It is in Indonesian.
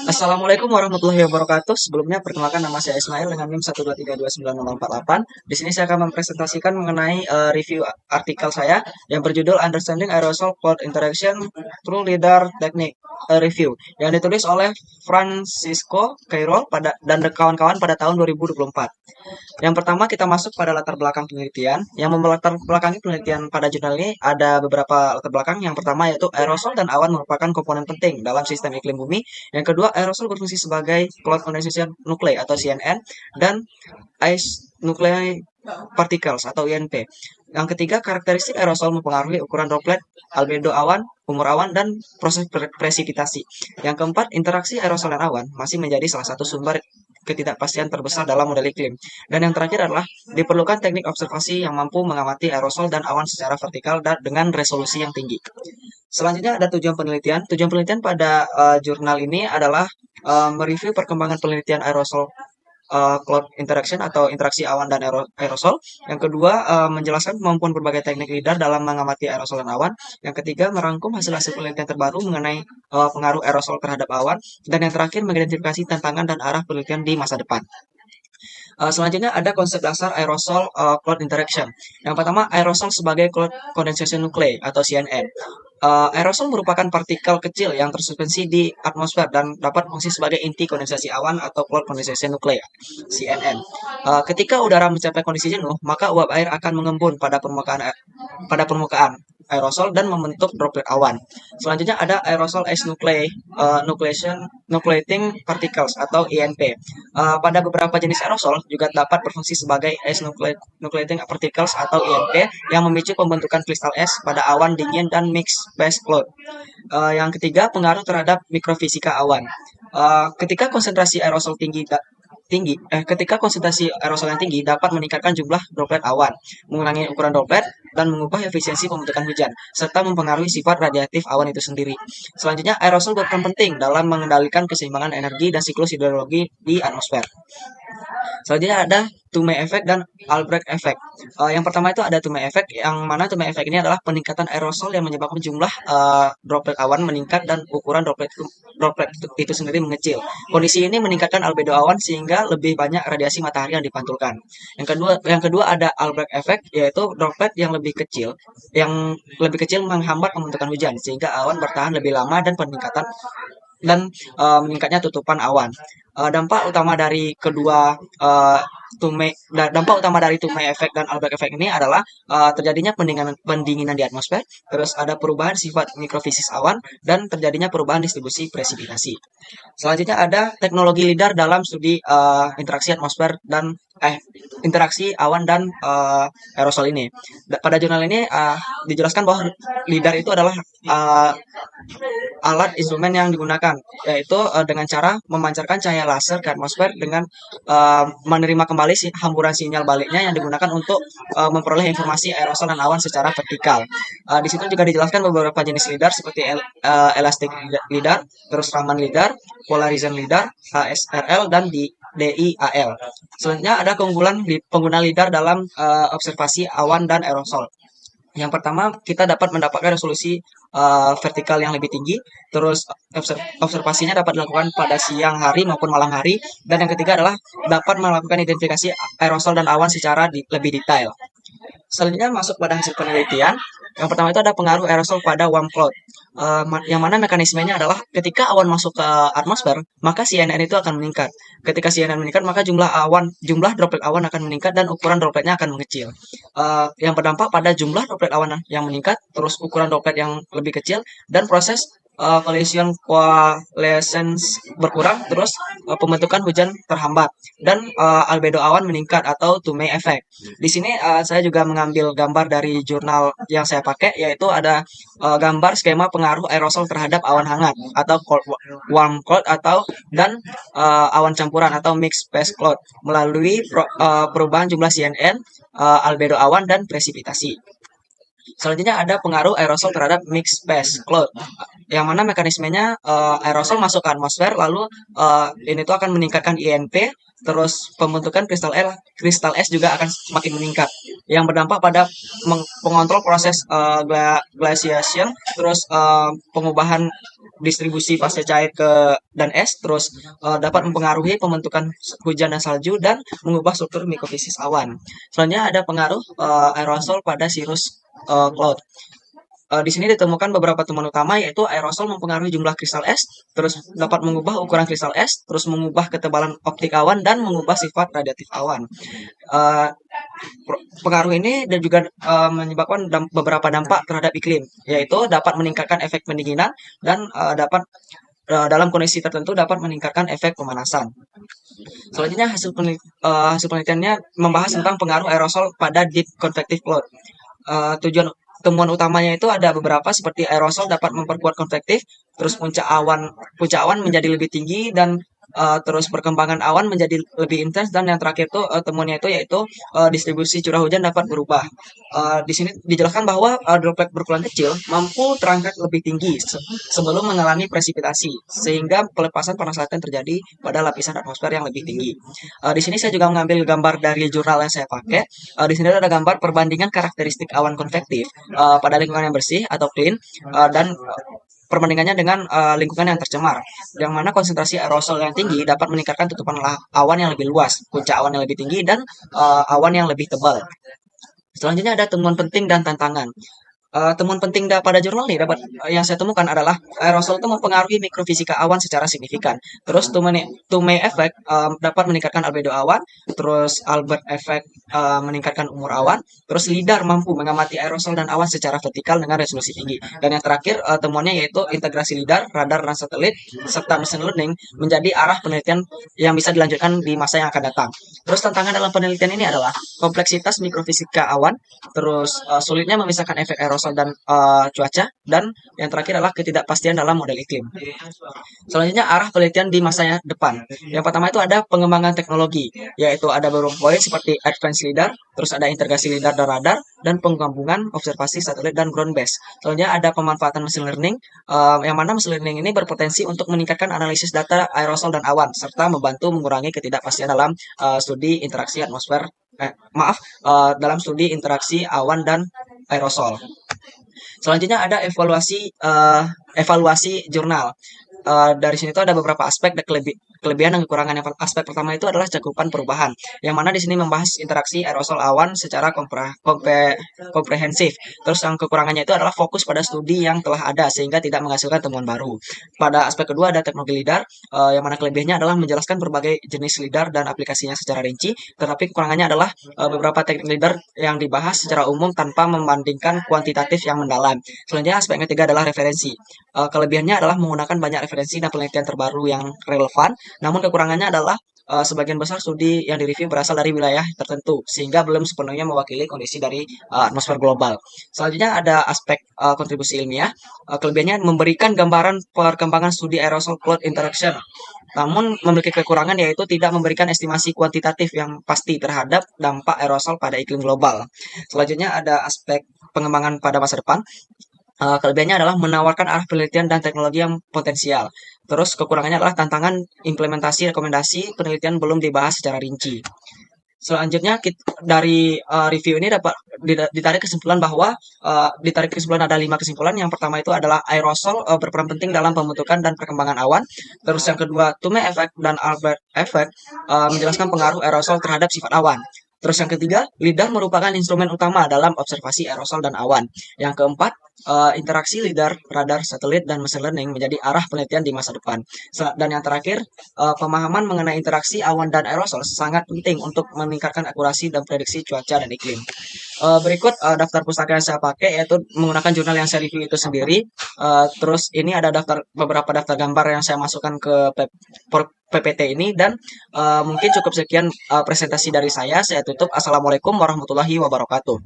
Assalamualaikum warahmatullahi wabarakatuh. Sebelumnya perkenalkan nama saya Ismail dengan NIM 123290048. Di sini saya akan mempresentasikan mengenai review artikel saya yang berjudul Understanding Aerosol Cloud Interaction Through LIDAR Technique Review yang ditulis oleh Francisco Cairol dan kawan-kawan pada tahun 2024. Yang pertama kita masuk pada latar belakang penelitian. Yang melatar belakangi penelitian pada jurnal ini ada beberapa latar belakang. Yang pertama yaitu aerosol dan awan merupakan komponen penting dalam sistem iklim bumi. Yang kedua, aerosol berfungsi sebagai cloud condensation nuclei atau CNN dan ice nuclei particles atau INP. Yang ketiga, karakteristik aerosol mempengaruhi ukuran droplet, albedo awan, umur awan, dan proses presipitasi. Yang keempat, interaksi aerosol dan awan masih menjadi salah satu sumber ketidakpastian terbesar dalam model iklim. Dan yang terakhir adalah diperlukan teknik observasi yang mampu mengamati aerosol dan awan secara vertikal dan dengan resolusi yang tinggi. Selanjutnya ada tujuan penelitian. Tujuan penelitian pada jurnal ini adalah mereview perkembangan penelitian aerosol cloud interaction atau interaksi awan dan aerosol. Yang kedua, menjelaskan kemampuan berbagai teknik LIDAR dalam mengamati aerosol dan awan. Yang ketiga, merangkum hasil-hasil penelitian terbaru mengenai pengaruh aerosol terhadap awan. Dan yang terakhir, mengidentifikasi tantangan dan arah penelitian di masa depan. Selanjutnya ada konsep dasar aerosol cloud interaction. Yang pertama, aerosol sebagai cloud condensation nuclei atau CNN. Aerosol merupakan partikel kecil yang tersuspensi di atmosfer dan dapat berfungsi sebagai inti kondensasi awan atau cloud condensation nuclei (CNN). Ketika udara mencapai kondisi jenuh, maka uap air akan mengembun pada permukaan aerosol dan membentuk droplet awan. Selanjutnya ada aerosol ice nuclei, nucleating particles atau INP. Pada beberapa jenis aerosol juga dapat berfungsi sebagai ice nucleating particles atau INP yang memicu pembentukan kristal es pada awan dingin dan mixed phase cloud. Yang ketiga, pengaruh terhadap mikrofisika awan. Ketika konsentrasi aerosol ketika konsentrasi aerosol yang tinggi dapat meningkatkan jumlah droplet awan, mengurangi ukuran droplet, dan mengubah efisiensi pembentukan hujan, serta mempengaruhi sifat radiatif awan itu sendiri. Selanjutnya, aerosol berperan penting dalam mengendalikan keseimbangan energi dan siklus hidrologi di atmosfer. Selanjutnya ada Tume effect dan Albrecht effect. Yang pertama itu ada Tume effect, yang mana Tume effect ini adalah peningkatan aerosol yang menyebabkan jumlah droplet awan meningkat dan ukuran droplet itu sendiri mengecil. Kondisi ini meningkatkan albedo awan sehingga lebih banyak radiasi matahari yang dipantulkan. Yang kedua ada Albrecht effect, yaitu droplet yang lebih kecil menghambat pembentukan hujan sehingga awan bertahan lebih lama dan meningkatnya tutupan awan. Dampak utama dari Tume effect dan Albrecht effect ini adalah terjadinya pendinginan di atmosfer, terus ada perubahan sifat mikrofisis awan, dan terjadinya perubahan distribusi presipitasi. Selanjutnya ada teknologi LIDAR dalam studi interaksi awan dan aerosol ini. Pada jurnal ini dijelaskan bahwa LIDAR itu adalah alat instrumen yang digunakan, yaitu dengan cara memancarkan cahaya laser ke atmosfer dengan menerima kembali hamburan sinyal baliknya yang digunakan untuk memperoleh informasi aerosol dan awan secara vertikal. Di situ juga dijelaskan beberapa jenis lidar seperti elastic lidar, terus Raman lidar, polarization lidar, HSRL, dan DIAL. Selanjutnya ada keunggulan pengguna lidar dalam observasi awan dan aerosol. Yang pertama, kita dapat mendapatkan resolusi vertikal yang lebih tinggi, terus observasinya dapat dilakukan pada siang hari maupun malam hari, dan yang ketiga adalah dapat melakukan identifikasi aerosol dan awan secara lebih detail. Selanjutnya masuk pada hasil penelitian. Yang pertama itu ada pengaruh aerosol pada warm cloud. Yang mana mekanismenya adalah ketika awan masuk ke atmosfer, maka CNN itu akan meningkat. Ketika CNN meningkat, maka jumlah droplet awan akan meningkat dan ukuran dropletnya akan mengecil. Yang berdampak pada jumlah droplet awan yang meningkat, terus ukuran droplet yang lebih kecil, dan proses collision coalescence berkurang, terus pembentukan hujan terhambat, dan albedo awan meningkat atau Tume effect. Di sini saya juga mengambil gambar dari jurnal yang saya pakai, yaitu ada gambar skema pengaruh aerosol terhadap awan hangat atau warm cloud dan awan campuran atau mixed phase cloud melalui perubahan jumlah CNN, albedo awan, dan presipitasi. Selanjutnya ada pengaruh aerosol terhadap mixed phase cloud, yang mana mekanismenya aerosol masuk ke atmosfer, lalu ini tuh akan meningkatkan INP, terus pembentukan kristal es juga akan semakin meningkat, yang berdampak pada pengontrol proses glaciation, terus pengubahan distribusi fase cair ke dan es, terus dapat mempengaruhi pembentukan hujan dan salju dan mengubah struktur mikrofisis awan. Selanjutnya ada pengaruh aerosol pada cirrus cloud. Di sini ditemukan beberapa temuan utama, yaitu aerosol mempengaruhi jumlah kristal es, terus dapat mengubah ukuran kristal es, terus mengubah ketebalan optik awan dan mengubah sifat radiatif awan. Eh, Pengaruh ini dan juga menyebabkan beberapa dampak terhadap iklim, yaitu dapat meningkatkan efek pendinginan dan dalam kondisi tertentu dapat meningkatkan efek pemanasan. Selanjutnya hasil penelitiannya membahas tentang pengaruh aerosol pada deep convective cloud. Tujuan temuan utamanya itu ada beberapa, seperti aerosol dapat memperkuat konvektif, terus puncak awan menjadi lebih tinggi, dan terus perkembangan awan menjadi lebih intens, dan yang terakhir tuh temuannya itu yaitu distribusi curah hujan dapat berubah. Di sini dijelaskan bahwa droplet berukuran kecil mampu terangkat lebih tinggi sebelum mengalami presipitasi, sehingga pelepasan panas laten terjadi pada lapisan atmosfer yang lebih tinggi. Di sini saya juga mengambil gambar dari jurnal yang saya pakai. Di sini ada gambar perbandingan karakteristik awan konvektif pada lingkungan yang bersih atau clean, dan perbandingannya dengan lingkungan yang tercemar, yang mana konsentrasi aerosol yang tinggi dapat meningkatkan tutupan awan yang lebih luas, puncak awan yang lebih tinggi, dan awan yang lebih tebal. Selanjutnya ada temuan penting dan tantangan. Temuan penting pada jurnal ini yang saya temukan adalah aerosol itu mempengaruhi mikrofisika awan secara signifikan. Terus Toomey effect dapat meningkatkan albedo awan, terus Albert effect meningkatkan umur awan, terus LIDAR mampu mengamati aerosol dan awan secara vertikal dengan resolusi tinggi. Dan yang terakhir temuannya yaitu integrasi LIDAR, radar, dan satelit serta machine learning menjadi arah penelitian yang bisa dilanjutkan di masa yang akan datang. Terus tantangan dalam penelitian ini adalah kompleksitas mikrofisika awan, terus sulitnya memisahkan efek aerosol dan cuaca, dan yang terakhir adalah ketidakpastian dalam model iklim. Selanjutnya arah penelitian di masa depan. Yang pertama itu ada pengembangan teknologi, yaitu ada beberapa poin seperti advanced LIDAR, terus ada integrasi LIDAR dan radar, dan penggabungan observasi satelit dan ground base. Selanjutnya ada pemanfaatan machine learning, yang mana machine learning ini berpotensi untuk meningkatkan analisis data aerosol dan awan, serta membantu mengurangi ketidakpastian dalam studi interaksi atmosfer dalam studi interaksi awan dan aerosol. Selanjutnya ada evaluasi jurnal. Dari sini tuh ada beberapa aspek dan kelebihan dan kekurangan. Yang aspek pertama itu adalah cakupan perubahan, yang mana di sini membahas interaksi aerosol awan secara komprehensif. Terus yang kekurangannya itu adalah fokus pada studi yang telah ada sehingga tidak menghasilkan temuan baru. Pada aspek kedua ada teknologi LIDAR, yang mana kelebihannya adalah menjelaskan berbagai jenis LIDAR dan aplikasinya secara rinci, tetapi kekurangannya adalah beberapa teknik LIDAR yang dibahas secara umum tanpa membandingkan kuantitatif yang mendalam. Selanjutnya aspek ketiga adalah referensi. Kelebihannya adalah menggunakan banyak referensi dan penelitian terbaru yang relevan, namun kekurangannya adalah sebagian besar studi yang direview berasal dari wilayah tertentu, sehingga belum sepenuhnya mewakili kondisi dari atmosfer global. Selanjutnya ada aspek kontribusi ilmiah. Kelebihannya memberikan gambaran perkembangan studi aerosol cloud interaction, namun memiliki kekurangan yaitu tidak memberikan estimasi kuantitatif yang pasti terhadap dampak aerosol pada iklim global. Selanjutnya ada aspek pengembangan pada masa depan. Kelebihannya adalah menawarkan arah penelitian dan teknologi yang potensial. Terus kekurangannya adalah tantangan implementasi rekomendasi penelitian belum dibahas secara rinci. Selanjutnya dari review ini dapat ditarik kesimpulan bahwa ada 5 kesimpulan. Yang pertama itu adalah aerosol berperan penting dalam pembentukan dan perkembangan awan. Terus yang kedua, Toomey effect dan Albert effect menjelaskan pengaruh aerosol terhadap sifat awan. Terus yang ketiga, LIDAR merupakan instrumen utama dalam observasi aerosol dan awan. Yang keempat, interaksi LIDAR, radar, satelit, dan machine learning menjadi arah penelitian di masa depan. Dan yang terakhir, pemahaman mengenai interaksi awan dan aerosol sangat penting untuk meningkatkan akurasi dan prediksi cuaca dan iklim. Berikut daftar pustaka yang saya pakai, yaitu menggunakan jurnal yang saya review itu sendiri. Terus ini ada beberapa daftar gambar yang saya masukkan ke PPT ini, dan mungkin cukup sekian presentasi dari saya. Saya tutup. Assalamualaikum warahmatullahi wabarakatuh.